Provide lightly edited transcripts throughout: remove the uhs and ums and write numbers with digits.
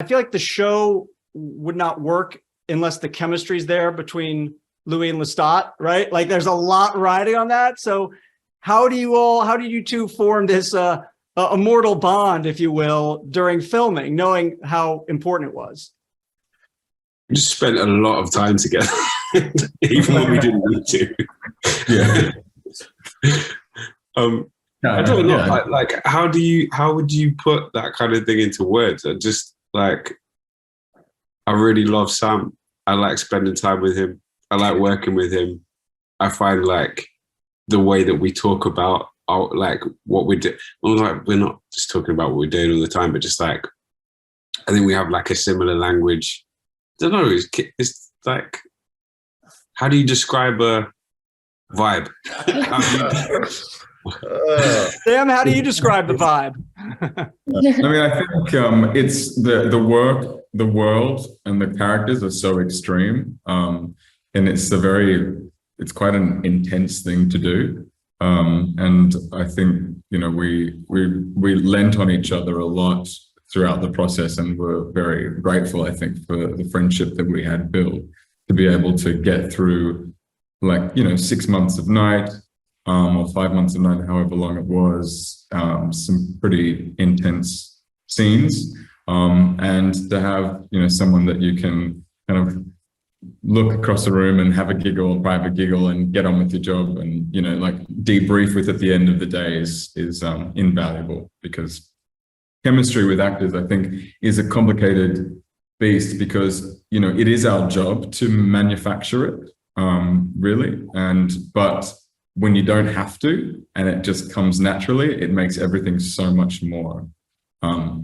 I feel like the show would not work unless the chemistry's there between Louis and Lestat, right? Like there's a lot riding on that. So how did you two form this immortal bond, if you will, during filming, knowing how important it was? We just spent a lot of time together, even when we didn't need to. Yeah. I don't know. Yeah. Like, how would you put that kind of thing into words? I really love Sam. I like spending time with him. I like working with him. I find like the way that we talk about like what we do. Well, like we're not just talking about what we're doing all the time, but just like I think we have like a similar language. I don't know. It's like, how do you describe a vibe? Sam, how do you describe the vibe? I mean, I think it's the work, the world, and the characters are so extreme, and it's quite an intense thing to do. And I think we lent on each other a lot throughout the process, and we're very grateful, I think, for the friendship that we had built to be able to get through, 6 months of night. Or 5 months of night, however long it was, some pretty intense scenes, and to have someone that you can kind of look across the room and have a giggle, a private giggle, and get on with your job, and debrief with at the end of the day is invaluable, because chemistry with actors, I think, is a complicated beast, because it is our job to manufacture it, really, but when you don't have to, and it just comes naturally, it makes everything so much more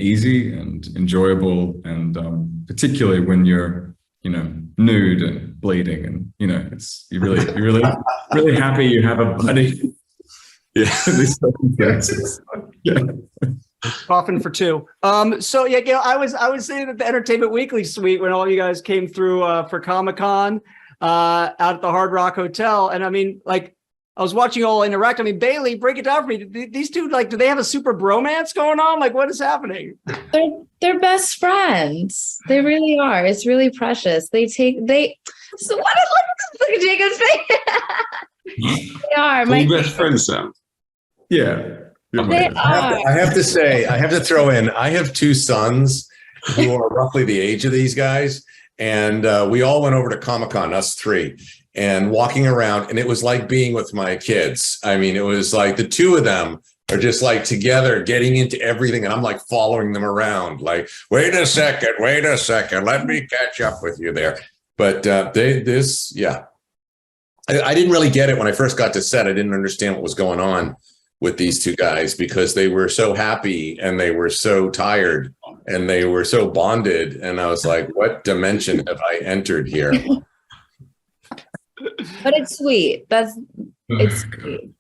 easy and enjoyable. And particularly when you're, nude and bleeding, and you're really happy you have a buddy. Yeah, in these circumstances. Yeah. Coffin for two. So yeah, I was saying at the Entertainment Weekly suite when all you guys came through for Comic-Con out at the Hard Rock Hotel, and I mean, like, I was watching you all interact. I mean, Bailey, break it down for me. These two, like, do they have a super bromance going on? Like, what is happening? They're best friends. They really are. It's really precious. So look at Jacob's face. They are. My best friends, Sam. Yeah. They are. I have to say, I have to throw in, I have two sons who are roughly the age of these guys. And we all went over to Comic-Con, us three, and walking around, and it was like being with my kids. I mean, it was like the two of them are just like together, getting into everything, and I'm like following them around, like, wait a second, let me catch up with you there. But I didn't really get it when I first got to set. I didn't understand what was going on with these two guys, because they were so happy and they were so tired and they were so bonded, and I was like, what dimension have I entered here? But it's sweet. It's sweet.